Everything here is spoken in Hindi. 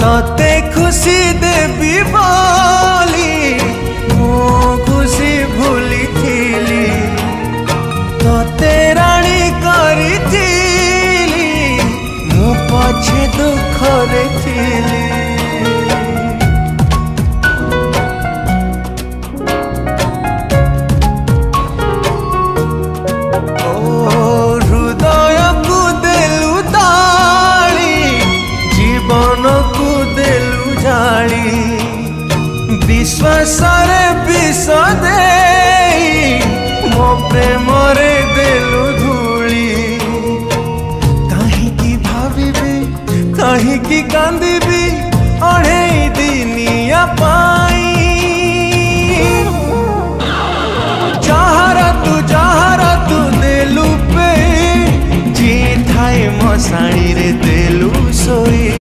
तते खुशी देवी बोली मो खुशी भूली थीली तते राणी करी थीली मो पछे दुख रे थीली। विश्वास विष दे मो प्रेम रे देलु धूली कहीं भावी कहीं कांदी अढ़े दिनिया पाई जहारा तू देलु पे जी थाए मो साड़ी रे देलु सोई।